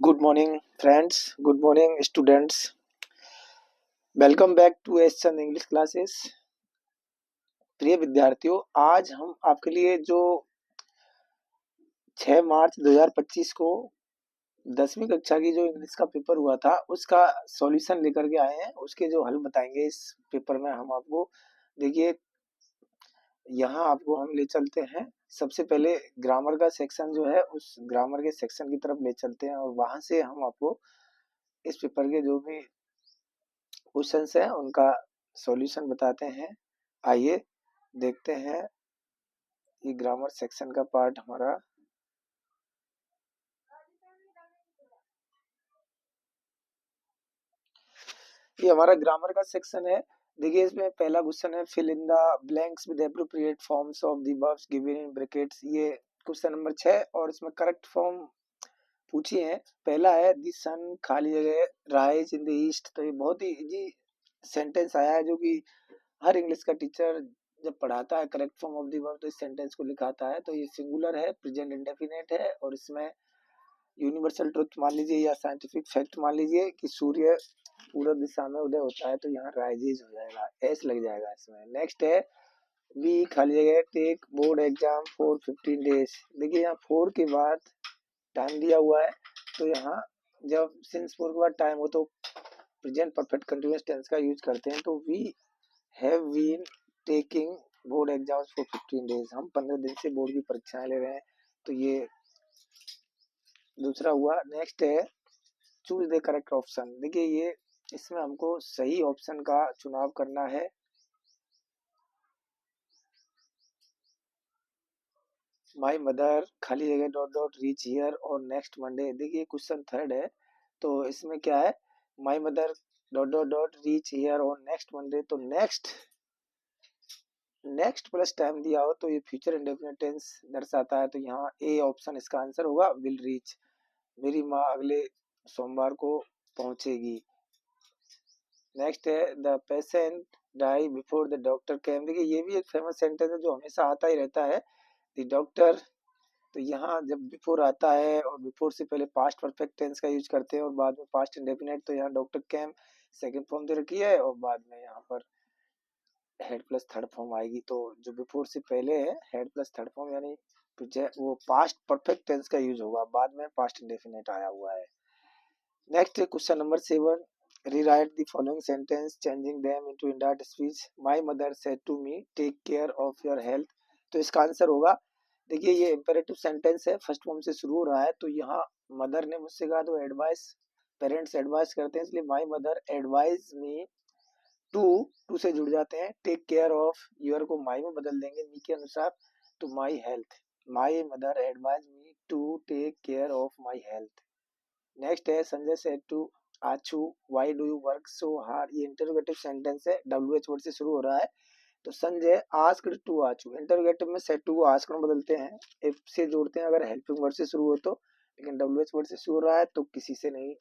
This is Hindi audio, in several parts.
Good morning, friends. Good morning, students. Welcome back to SN English classes. प्रिय विद्यार्थियों, आज हम आपके लिए जो 6 मार्च 2025 को 10वीं कक्षा की जो इंग्लिश का पेपर हुआ था उसका सॉल्यूशन लेकर के आए हैं। उसके जो हल बताएंगे इस पेपर में हम आपको। देखिए, यहाँ आपको हम ले चलते हैं। सबसे पहले ग्रामर का सेक्शन जो है उस ग्रामर के सेक्शन की तरफ ले चलते हैं और वहां से हम आपको इस पेपर के जो भी क्वेश्चंस हैं उनका सॉल्यूशन बताते हैं। आइए देखते हैं ये ग्रामर सेक्शन का पार्ट हमारा। ये हमारा ग्रामर का सेक्शन है। देखिए, इसमें पहला क्वेश्चन है, fill in the blanks with appropriate forms of the verbs given in brackets. ये क्वेश्चन नंबर 6 और इसमें करेक्ट फॉर्म पूछी है। पहला है द सन खाली जगह राइज इन द ईस्ट। तो ये बहुत ही इजी सेंटेंस आया है जो कि हर इंग्लिश का टीचर जब पढ़ाता है correct form of the verb तो इस सेंटेंस को लिखाता है। तो ये सिंगुलर है, प्रेजेंट इंडेफिनिट है और इसमें यूनिवर्सल ट्रुथ मान लीजिए या साइंटिफिक फैक्ट मान लीजिए कि सूर्य पूर्व दिशा में उदय होता है, तो यहाँ राइजेज हो जाएगा, एस लग जाएगा इसमें। नेक्स्ट है वी खाली जगह take board exam for 15 days. देखिए, यहाँ 4 के बाद टाइम दिया हुआ है, तो यहाँ जब सिंस 4 के बाद टाइम हो तो प्रेजेंट परफेक्ट कंटिन्यूअस टेंस का यूज करते हैं। तो we have been taking board exams for 15 days. हम 15 दिन से बोर्ड की परीक्षाएं ले रहे हैं, तो ये दूसरा हुआ। नेक्स्ट है चूज द करेक्ट ऑप्शन। देखिए, ये इसमें हमको सही ऑप्शन का चुनाव करना है। माई मदर खाली जगह डॉट डॉट रीच हियर और नेक्स्ट मंडे। देखिए, क्वेश्चन थर्ड है, तो इसमें क्या है, my mother dot dot dot reach here और नेक्स्ट मंडे। तो नेक्स्ट प्लस टाइम दिया हो तो ये फ्यूचर इंडेफिनिट टेंस दर्शाता है। तो यहाँ ए ऑप्शन इसका आंसर होगा, विल रीच। मेरी माँ अगले सोमवार को पहुंचेगी। नेक्स्ट है the patient die before the doctor came. देखिए, ये भी एक फेमस सेंटेंस है जो हमेशा आता ही रहता है, द डॉक्टर। तो यहाँ जब बिफोर आता है और बिफोर से पहले पास्ट परफेक्ट टेंस का यूज करते हैं और बाद में पास्ट इंडेफिनिट, तो यहाँ डॉक्टर केम सेकंड फॉर्म दे रखी है और बाद में यहाँ पर हेड प्लस थर्ड फॉर्म आएगी। तो जो बिफोर से पहले है हेड प्लस थर्ड फॉर्म यानी वो पास्ट परफेक्ट टेंस का यूज होगा, बाद में पास्ट इंडेफिनिट आया हुआ है। नेक्स्ट है question number 7, rewrite the following sentence changing them into indirect speech. My mother said to me take care of your health। तो इसका आंसर होगा, देखिए ये इंपेरेटिव सेंटेंस है, फर्स्ट फॉर्म से शुरू हो रहा है, तो यहाँ मदर ने मुझसे कहा तो एडवाइस, पेरेंट्स एडवाइस करते हैं, इसलिए my mother advise me to से जुड़ जाते हैं। टेक केयर ऑफ, यूर को माई में बदल देंगे मी के अनुसार, तो my health. My mother advise me to take care of my health. Next है Sanjay said to Achu why do you work so hard. ये इंटरोगेटिव सेंटेंस है, WH वर्ड से शुरू हो रहा है। तो Sanjay asked to Achu, interrogative में सेड टू को आस्क्ड में बदलते हैं, इफ से जोड़ते हैं अगर हेल्पिंग वर्ड से शुरू हो तो, लेकिन WH वर्ड से शुरू हो रहा है तो किसी से नहीं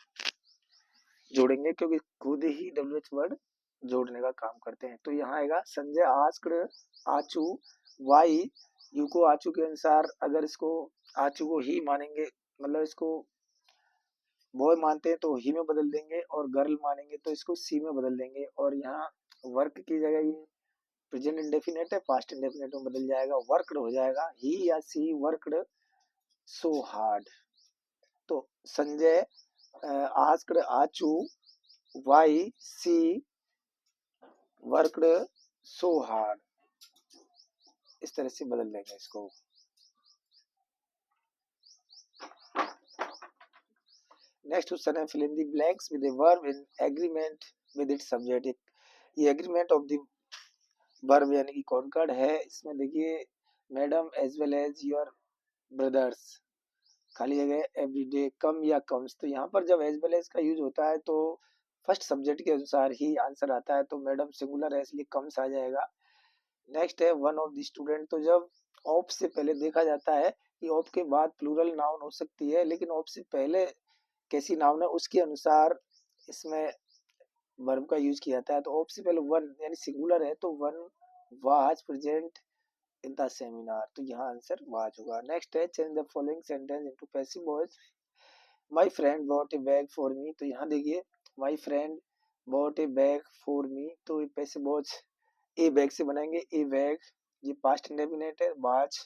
जोड़ेंगे क्योंकि खुद ही WH वर्ड जोड़ने का काम करते हैं। तो यहाँ आएगा Sanjay asked Achu Y. You को आचू के अनुसार अगर इसको आचू को ही मानेंगे, मतलब इसको बॉय मानते हैं तो ही में बदल देंगे और गर्ल मानेंगे तो इसको सी में बदल देंगे। और यहाँ वर्क की जगह ये प्रेजेंट इंडेफिनिट है, पास्ट इंडेफिनिट में बदल जाएगा, वर्कड हो जाएगा, ही या सी वर्कड सो हार्ड। तो Sanjay asked Achu why she worked so hard, इस तरह से बदल देंगे इसको। नेक्स्ट क्वेश्चन है fill in the blanks with a verb in agreement with its subject. ये एग्रीमेंट ऑफ द वर्ब यानी कि कॉन्कर्ड है। इसमें देखिए madam as well as your brothers खाली जगह एवरीडे कम या कम्स। तो यहाँ पर जब एज वेल एज का यूज होता है तो फर्स्ट सब्जेक्ट के अनुसार ही आंसर आता है, तो मैडम सिंगुलर है इसलिए कम्स आ जाएगा। नेक्स्ट है वन ऑफ द स्टूडेंट। तो जब ऑफ से पहले देखा जाता है कि ऑफ के बाद प्लूरल नाउन हो सकती है, लेकिन ऑफ से पहले कैसी नाउन है उसके अनुसार इसमें वर्ब का यूज किया जाता है। तो ऑफ से पहले वन यानी सिंगुलर है तो one was present in the seminar, तो यहाँ आंसर वाज होगा। नेक्स्ट है change the following sentence into passive voice. My friend bot A bag for me, तो यहाँ देखिए my friend bot A bag for me, तो ये पैसे बोझ ए बैग से बनाएंगे। ए बैग ये पास्ट इंडेफिनिट है, बाज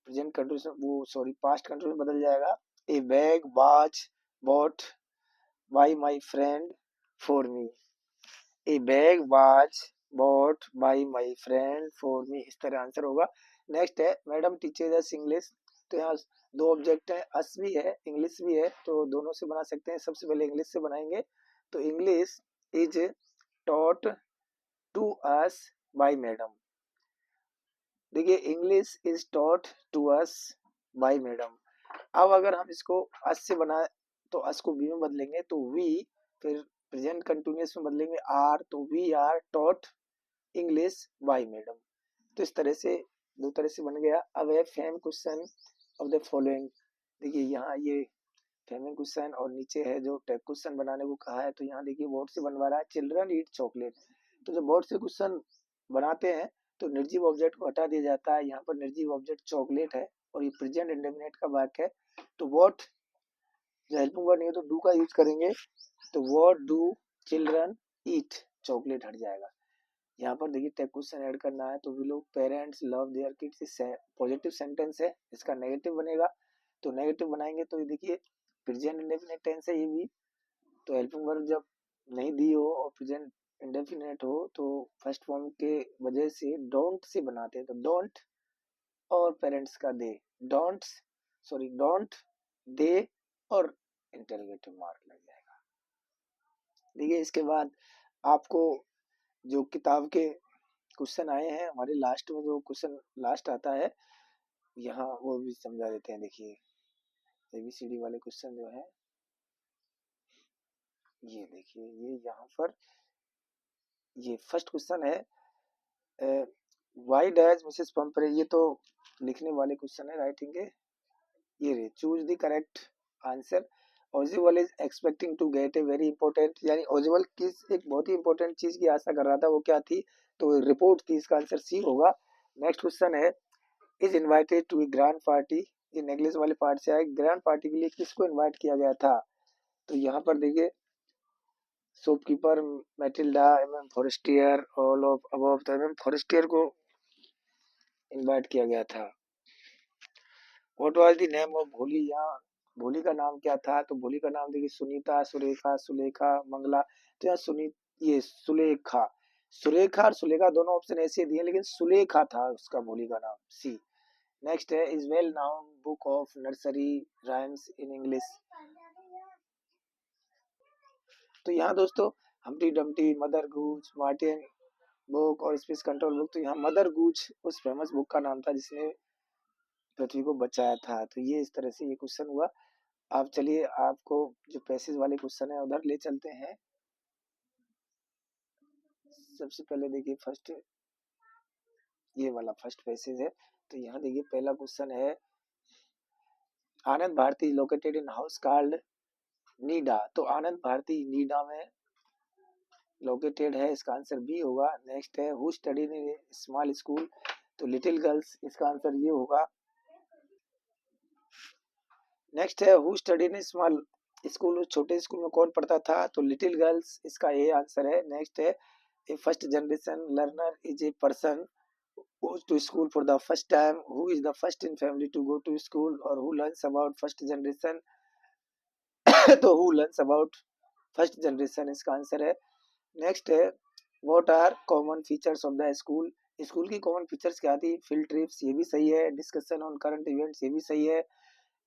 प्रेजेंट कंटिन्यूस वो सॉरी पास्ट कंटिन्यूस बदल जाएगा। ए बैग बाज bought by my friend for me, A bag was bought by my friend for me, इस तरह आंसर होगा। नेक्स्ट है मैडम टीचर्स अस इंग्लिश, तो यहाँ दो ऑब्जेक्ट है, अस भी है इंग्लिश भी है, तो दोनों से बना सकते हैं। सबसे पहले इंग्लिश से बनाएंगे, तो English is taught to us by madam. देखिए English is taught to us by madam. अब अगर हम इसको अस से बनाए तो अस को वी में बदलेंगे तो वी, फिर प्रेजेंट कंटिन्यूअस में बदलेंगे आर, तो we are taught English by madam. तो इस तरह से दो तरह से बन गया। अब है fame question of the following, देखिए यहाँ ये फेमिंग क्वेश्चन और नीचे है जो टेक क्वेश्चन बनाने को कहा है, तो यहाँ देखिए बोर्ड से बनवा रहा है चिल्ड्रन ईट चॉकलेट। तो जब बोर्ड से क्वेश्चन बनाते हैं तो निर्जीव ऑब्जेक्ट को हटा दिया जाता है, यहाँ पर निर्जीव ऑब्जेक्ट चॉकलेट है और ये प्रेजेंट इंडेफिनिट का वाक्य है, तो व्हाट हेल्पिंग वर्ड नहीं है तो डू का यूज करेंगे, तो what do children eat, chocolate हट जाएगा। यहाँ पर देखिए टेक क्वेश्चन ऐड करना है, तो वी लोग parents love their kids positive sentence है, इसका नेगेटिव बनेगा, तो नेगेटिव बनाएंगे तो ये देखिए प्रेजेंट इंडेफिनिट टेंस है ये भी, तो हेल्पिंग वर्ब जब नहीं दी हो और प्रेजेंट इंडेफिनिट हो तो फर्स्ट फॉर्म के वजह से डोंट से बनाते हैं, तो डोंट और पेरेंट्स का दे, डोंट सॉरी डोंट दे और इंटरोगेटिव मार्क लग जाएगा। देखिए इसके बाद आपको जो किताब के क्वेश्चन आए हैं हमारे लास्ट में, जो क्वेश्चन लास्ट आता है यहाँ वो भी समझा देते हैं। देखिए एबीसीडी वाले क्वेश्चन जो है ये देखिए, ये यहाँ पर ये फर्स्ट क्वेश्चन है व्हाई डैज मिसेस पंपरे, ये तो लिखने वाले क्वेश्चन है राइटिंग के। ये रे चूज द करेक्ट आंसर, ओजिवल is expecting to get a very important, यानी ओजिवल किस एक बहुत ही इंपॉर्टेंट चीज की आशा कर रहा था, वो क्या थी, तो रिपोर्ट थी, इसका आंसर सी होगा। नेक्स्ट क्वेश्चन है is invited to a grand party, ये नेकलेस वाले पार्ट से आए, ग्रैंड पार्टी के लिए किसको इनवाइट किया गया था, तो यहाँ पर देखिए shopkeeper Matilda MM Forestier all of above, तो एमएम फॉरेस्टियर को इनवाइट किया गया था। What was the name of भोली, यहाँ भोली का नाम क्या था, तो भोली का नाम देखिए सुनीता सुरेखा सुलेखा मंगला, तो यहाँ ये सुलेखा, सुरेखा और सुलेखा दोनों ऑप्शन ऐसे दिए लेकिन सुलेखा था उसका भोली का नाम, सी। नेक्स्ट है is well known book of nursery rhymes in English, तो यहाँ दोस्तों हम्टी डम्टी मदर गूज मार्टिन बुक और स्पेस कंट्रोल बुक, तो यहाँ मदर गूज उस फेमस बुक का नाम था जिसने पृथ्वी को बचाया था। तो ये इस तरह से ये क्वेश्चन हुआ। आप चलिए आपको जो पैसेज वाले क्वेश्चन है उधर ले चलते हैं। सबसे पहले देखिए फर्स्ट ये वाला फर्स्ट पैसेज है, तो यहाँ देखिए पहला क्वेश्चन है Anand Bharati located in house called Nida, तो आनंद भारती नीडा में लोकेटेड है, इसका आंसर बी होगा। नेक्स्ट है who studied in small school, तो लिटिल गर्ल्स, इसका आंसर ये होगा। नेक्स्ट है who studied in small school, छोटे स्कूल में कौन पढ़ता था, तो लिटिल गर्ल्स, इसका ये आंसर है। नेक्स्ट है a first generation learner is a person goes to school for the first time, who is the first in family to go to school, or who learns about first generation तो who learns about first generation, इसका आंसर है। नेक्स्ट है what are common features of the school, school की कॉमन फीचर्स क्या थी, फील्ड ट्रिप्स, ये भी सही है। डिस्कशन ऑन करंट इवेंट्स, ये भी सही है।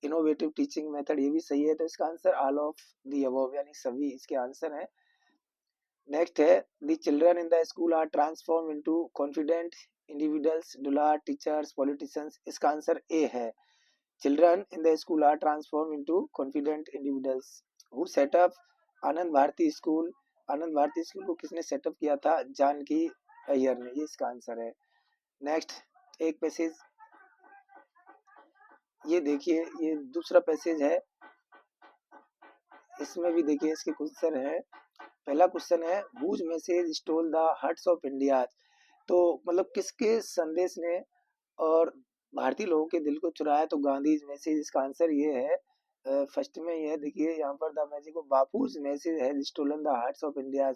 इनोवेटिव टीचिंग मेथड, ये भी सही है। तो इसका answer all of the above यानी सभी इसके आंसर है। नेक्स्ट है the children in the school are transform into confident individuals डुलार टीचर्स पॉलिटिशियंस, इसका आंसर ए है। Children in the school are transform into confident individuals. Who set up Anand Bharati school, Anand Bharati school को किसने सेटअप किया था, जानकी अय्यर ने, ये इसका आंसर है। नेक्स्ट एक पैसेज ये देखिए, ये दूसरा पैसेज है, इसमें भी देखिए इसके क्वेश्चन है। पहला क्वेश्चन है whose message stole the hearts of India, तो मतलब किसके संदेश ने और भारतीय लोगों के दिल को चुराया, तो गांधी मैसेज, इसका आंसर ये है। फर्स्ट में यह देखिए यहाँ पर the magic of Bapu's message has stolen the hearts of India,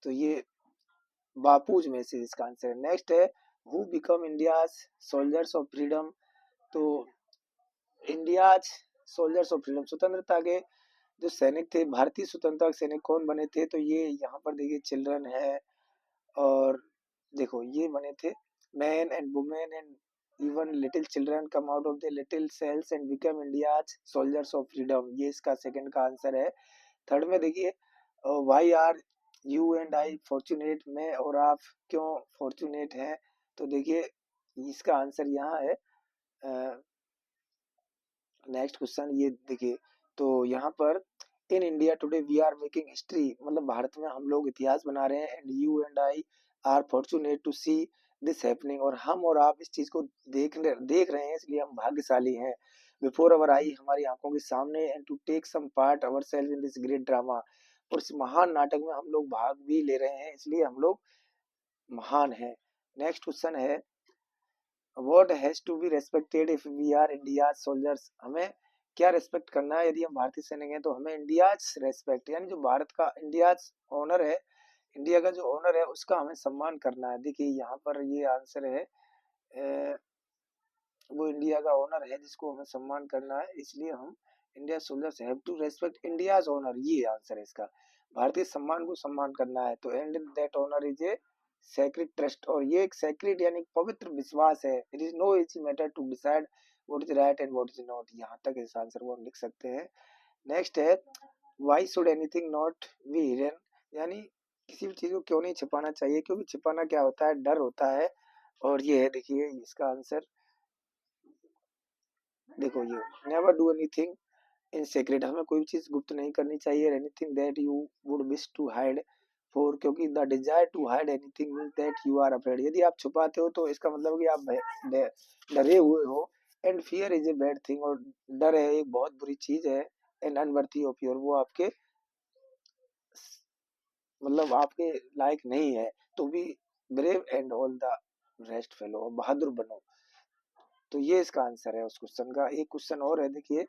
तो ये बापूज मैसेज इसका आंसर है। नेक्स्ट है who become India's soldiers of freedom, तो इंडियाज सोल्जर्स ऑफ फ्रीडम, स्वतंत्रता के जो सैनिक थे, भारतीय स्वतंत्रता के सैनिक कौन बने थे, तो ये यहाँ पर देखिए चिल्ड्रन है, और देखो ये बने थे man and women and even little children come out of the little cells and become India's soldiers of freedom, ये इसका सेकंड का आंसर है। थर्ड में देखिए why are you and I fortunate, मैं और आप क्यों फॉर्चुनेट हैं, तो देखिए इसका आंसर यहाँ है। नेक्स्ट क्वेश्चन ये देखिए, तो यहाँ पर in India today we are making history, मतलब भारत में हम लोग इतिहास बना रहे हैं, and you and I are fortunate to see this happening, और हम और आप इस चीज को देख रहे हैं, इसलिए हम भाग्यशाली हैं। बिफोर अवर आई, हमारी आंखों के सामने, and to take some part our self in this great drama, और इस महान नाटक में हम लोग भाग भी ले रहे हैं, इसलिए हम लोग महान हैं। नेक्स्ट क्वेश्चन है what has to be respected if we are India soldiers, हमें क्या रेस्पेक्ट करना है यदि हम भारतीय सैनिक हैं, तो हमें इंडिया रेस्पेक्ट, यानी जो भारत का इंडिया ऑनर है, इंडिया का जो ऑनर है उसका हमें सम्मान करना है। देखिए यहाँ पर ये आंसर है, वो इंडिया का ऑनर है जिसको हमें सम्मान करना है, इसलिए हम India soldiers have to respect India's honour, ये आंसर है इसका। भारतीय सम्मान को सम्मान करना है, तो and that honour is a sacred trust, और ये एक सैक्रेड यानी पवित्र विश्वास है। It is no easy matter to decide what is right and what is not, यहाँ तक इस आंसर को हम लिख सकते हैं। नेक्स्ट है why should anything not be hidden, यानी किसी भी चीज को क्यों नहीं छिपाना चाहिए, क्योंकि छिपाना क्या होता है, डर होता है, और ये है देखिए इसका आंसर। देखो ये never do anything in secret, हमें कोई भी चीज गुप्त नहीं करनी चाहिए। Anything that you would wish to hide for, क्योंकि the desire to hide anything means that you are afraid, यदि आप छुपाते हो तो इसका मतलब कि आप डरे हुए हो। And fear is a bad thing, और डर है एक बहुत बुरी चीज है। एंड अनवर्थी ऑफ योर, वो आपके मतलब आपके लायक नहीं है। तो be brave and all the rest follow, बहादुर बनो, तो ये इसका आंसर है उस क्वेश्चन का। एक क्वेश्चन और है देखिए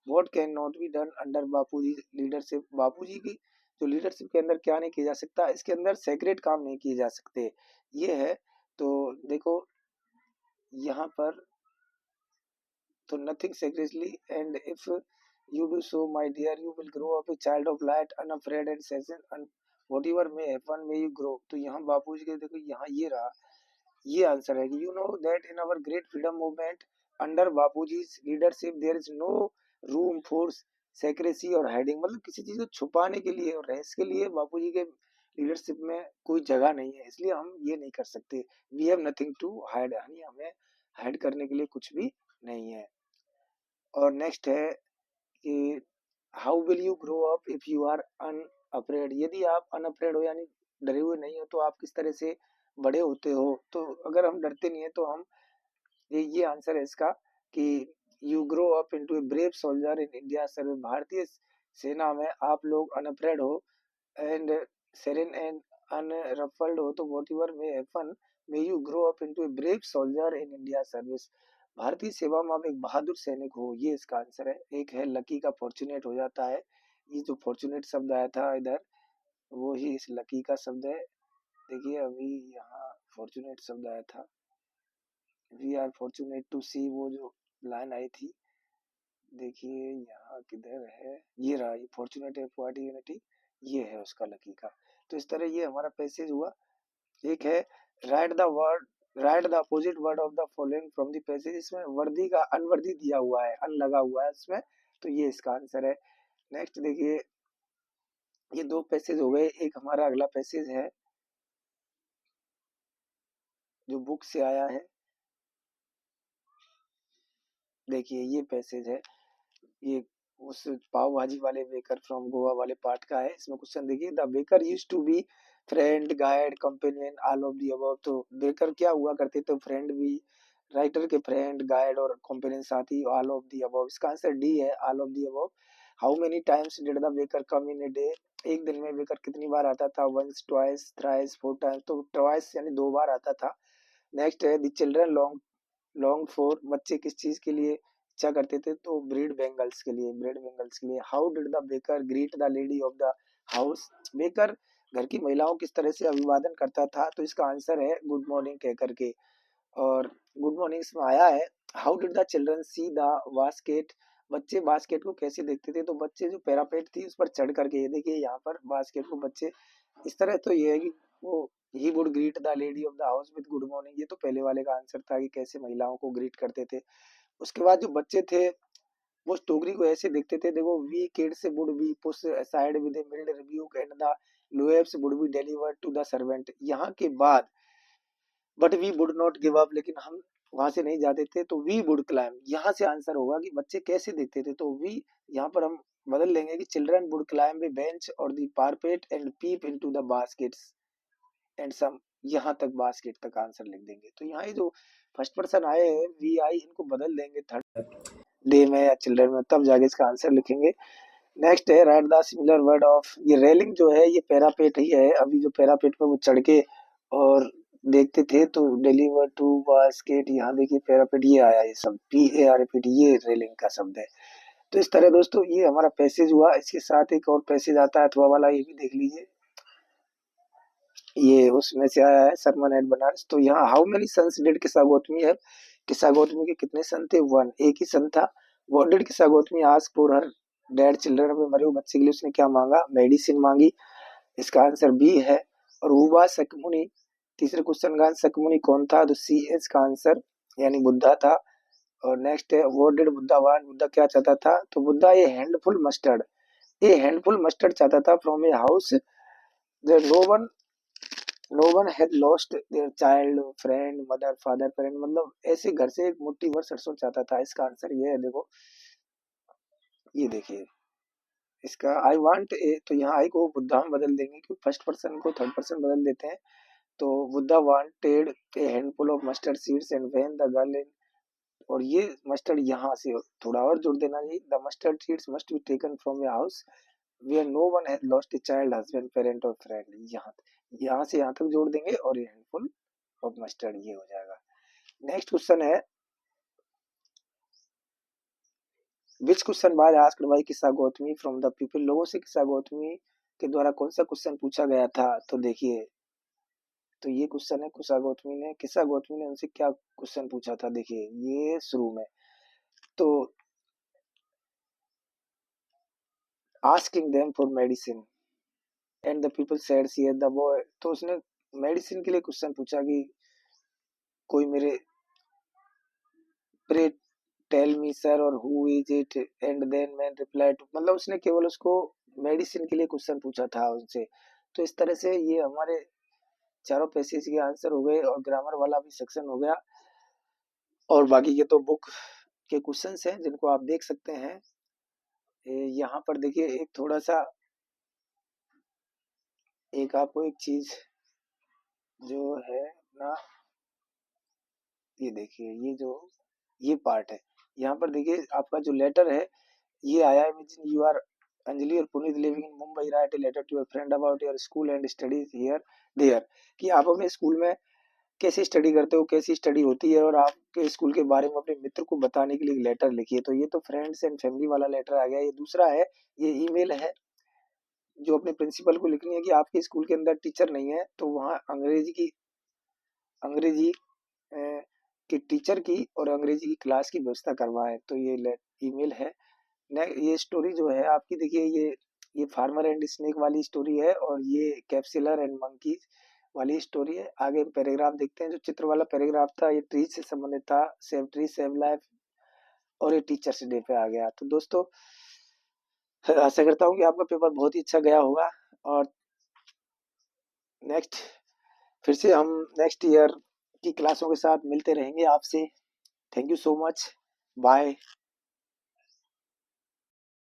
what can not be done under Bapuji leadership, Bapuji की जो लीडरशिप के अंदर क्या नहीं किया जा सकता, इसके अंदर सेक्रेट काम नहीं किए जा सकते, ये है। तो देखो यहाँ पर तो nothing secretly, and if you do so my dear you will grow up a child of light unafraid and session whatever may happen may you grow, तो यहाँ बापूजी के देखो यहाँ ये रहा, ये आंसर है कि you know that in our great freedom movement under Bapuji's leadership there is no room for secrecy और हाइडिंग, मतलब किसी चीज को छुपाने के लिए और रहस्य के लिए बापूजी के लीडरशिप में कोई जगह नहीं है, इसलिए हम ये नहीं कर सकते। We have nothing to hide, यानी हमें हाइड करने के लिए कुछ भी नहीं है। और नेक्स्ट है कि how will you grow up if you are unafraid, यदि आप अनअफ्रेड हो यानी डरे हुए नहीं हो तो आप किस तरह से बड़े होते हो, तो अगर हम डरते नहीं है तो हम ये आंसर है इसका कि you grow up into a brave soldier in India service, भारतीय सेना में आप लोग अनअफ्रेड हो एंड सेरेन एंड अनरफल्ड हो, तो whatever may happen may you grow up into a brave soldier in India service, भारतीय सेवा में आप एक बहादुर सैनिक हो, ये इसका आंसर है। एक है लकी का फॉर्चुनेट हो जाता है, ये जो फॉर्चुनेट शब्द आया था इधर वो ही इस लकी का शब्द है। देखिए अभी यहाँ फॉर्चुनेट शब्द आया था, वी आर फॉर्चुनेट टू सी, वो जो लाइन आई थी देखिए यहाँ किधर है, ये रहा, ये फॉर्चुनेट यूनिटी, ये है उसका लकी का। तो इस तरह ये हमारा पैसेज हुआ। एक है right the word, right the opposite word of the following from the passage, इसमें वर्दी का अनवर्दी दिया हुआ है, अन लगा हुआ है इसमें, तो ये इसका आंसर है। नेक्स्ट देखिए ये दो पैसेज हो गए, एक हमारा अगला पैसेज है जो बुक से आया है, देखिए ये पैसेज है, ये उस पाव भाजी वाले बेकर फ्रॉम गोवा वाले पार्ट का है। इसमें क्वेश्चन देखिए the baker used to be friend guide companion all of the above, तो बेकर क्या हुआ करते थे, फ्रेंड भी, राइटर के फ्रेंड गाइड और कंपेनियन साथी, ऑल ऑफ द अबव, इसका आंसर डी है all of the above. How many times did the baker come in a day, एक दिन में बेकर कितनी बार आता था, once twice thrice four times, तो ट्वाइस यानी दो बार आता था। नेक्स्ट है the children long long for, बच्चे किस चीज के लिए इच्छा करते थे, तो ब्रीड बेंगल्स के लिए how did the baker greet the lady of the house. Baker घर की महिलाओं किस तरह से अभिवादन करता था, तो इसका आंसर है गुड मॉर्निंग कह करके। और गुड मॉर्निंग इसमें आया है। How did the children see the basket, बच्चे बास्केट को कैसे देखते थे, तो बच्चे जो पैरापेट थी उस पर चढ़ करके, ये देखिए यहाँ पर बास्केट को बच्चे इस तरह, तो ये है कि वो he would greet the lady of the house with good morning, ये तो पहले वाले का आंसर था कि कैसे महिलाओं को ग्रीट करते थे। उसके बाद जो बच्चे थे वो टोकरी को ऐसे देखते थे, देखो we kids would be push aside with a mild rebuke and the loaves would be delivered to the servant. यहाँ के बाद but we would not give up, लेकिन हम वहां से नहीं जाते थे, तो वी वुड क्लाइम, यहाँ से आंसर होगा कि बच्चे कैसे देखते थे, तो वी यहाँ पर हम बदल लेंगे कि children would climb a bench और the parapet and peep into the baskets and some, यहाँ तक बास्केट तक आंसर लिख देंगे। तो यहाँ ये जो फर्स्ट पर्सन आए हैं वी आई, इनको बदल देंगे थर्ड डे में या चिल्ड्रन में, तब जाके इसका आंसर लिखेंगे। नेक्स्ट है right the similar word of, ये रेलिंग जो है ये पैरापेट ही है, अभी जो पैरापेट पे वो चढ़ के और देखते थे, तो डिलीवर टू बास्केट, यहाँ देखिए पैरापेट ये आया, ये सब PARAPET ये रेलिंग का शब्द है। तो इस तरह दोस्तों ये हमारा पैसेज हुआ, इसके साथ एक और पैसेज आता है अथवा वाला, ये भी देख लीजिए, ये उसमें से आया है सरमन एट बनारस। तो यहाँ हाउ मेनी सन्स डिड किस्सा गौतमी है, किस्सा गौतमी के कितने सन थे, वन, एक ही सन था। व्हाट डिड किस्सा Gautami ask for her dead children, अपने मरे हुए बच्चे के लिए उसने क्या मांगा, मेडिसिन मांगी, इसका आंसर बी है। और हुआ सकमुनि, तीसरे क्वेश्चन का सकमुनि कौन था, तो CS का आंसर यानी बुद्धा था। और नेक्स्ट है what did Buddha want, Buddha क्या चाहता था, तो बुद्धा ये हैंडफुल मस्टर्ड, ये हैंडफुल मस्टर्ड चाहता था from a house no one had lost their child friend mother father parent, मतलब ऐसे घर से एक मुट्ठी भर सरसों चाहता था। इसका आंसर ये है, देखो ये देखिए इसका आई वांट ए, तो यहाँ आई को बुद्धा में बदल देंगे, क्योंकि फर्स्ट पर्सन को थर्ड पर्सन बदल देते हैं। तो Buddha wanted A handful of mustard seeds and when the girl, और ये मस्टर्ड यहाँ से थोड़ा और जोड़ देना चाहिए, the mustard seeds must be taken from a house where no one has lost a child husband parent और फ्रेंड, यहाँ से यहाँ तक जोड़ देंगे और ये हैंडफुल ऑफ मस्टर्ड ये हो जाएगा। नेक्स्ट क्वेश्चन है विच क्वेश्चन बाद आस्क्ड बाय किस्सा गौतमी फ्रॉम द पीपल, लोगों से किस्सा गौतमी के द्वारा कौन सा क्वेश्चन पूछा गया था, तो देखिए तो ये क्वेश्चन है किस्सा गौतमी ने उनसे क्या क्वेश्चन पूछा था, देखिए ये शुरू में, तो asking them for medicine and the people said see the boy, तो उसने मेडिसिन के लिए क्वेश्चन पूछा कि कोई मेरे प्रे टेल मी सर और who is it, and then man reply to, मतलब उसने केवल उसको मेडिसिन के लिए क्वेश्चन पूछा था उनसे। तो इस तरह से ये हमारे चारों पैसेज के आंसर हो गए और ग्रामर वाला भी सेक्शन हो गया, और बाकी के तो बुक के क्वेश्चंस हैं जिनको आप देख सकते हैं। यहाँ पर देखिए एक थोड़ा सा एक आपको एक चीज जो है ना, ये देखिए ये पार्ट है, यहाँ पर देखिए आपका जो लेटर है ये आया है, इमेजिन यू आर अंजलि और Puneet living in Mumbai, write a letter to your friend about your school and studies here there, कि आप अपने स्कूल में कैसी स्टडी करते हो, कैसी स्टडी होती है, और आपके स्कूल के बारे में अपने मित्र को बताने के लिए एक लेटर लिखिए। तो ये तो फ्रेंड्स एंड फैमिली वाला लेटर आ गया। ये दूसरा है, ये ईमेल है जो अपने प्रिंसिपल को लिखनी है कि आपके स्कूल के अंदर टीचर नहीं है, तो वहाँ अंग्रेजी की टीचर की और अंग्रेजी की क्लास की व्यवस्था करवाएं। तो ये ईमेल है। ये स्टोरी जो है आपकी, देखिए ये फार्मर एंड स्नेक वाली स्टोरी है, और ये कैप्सिलर एंड मंकी वाली स्टोरी है। आगे पैराग्राफ देखते हैं, जो चित्र वाला पैराग्राफ था ये ट्री से संबंधित था, सेव ट्री सेव लाइफ, और ये टीचर्स डे पे आ गया। तो दोस्तों आशा करता हूँ कि आपका पेपर बहुत ही अच्छा गया होगा, और नेक्स्ट फिर से हम नेक्स्ट ईयर की क्लासों के साथ मिलते रहेंगे आपसे। Thank you so much, bye.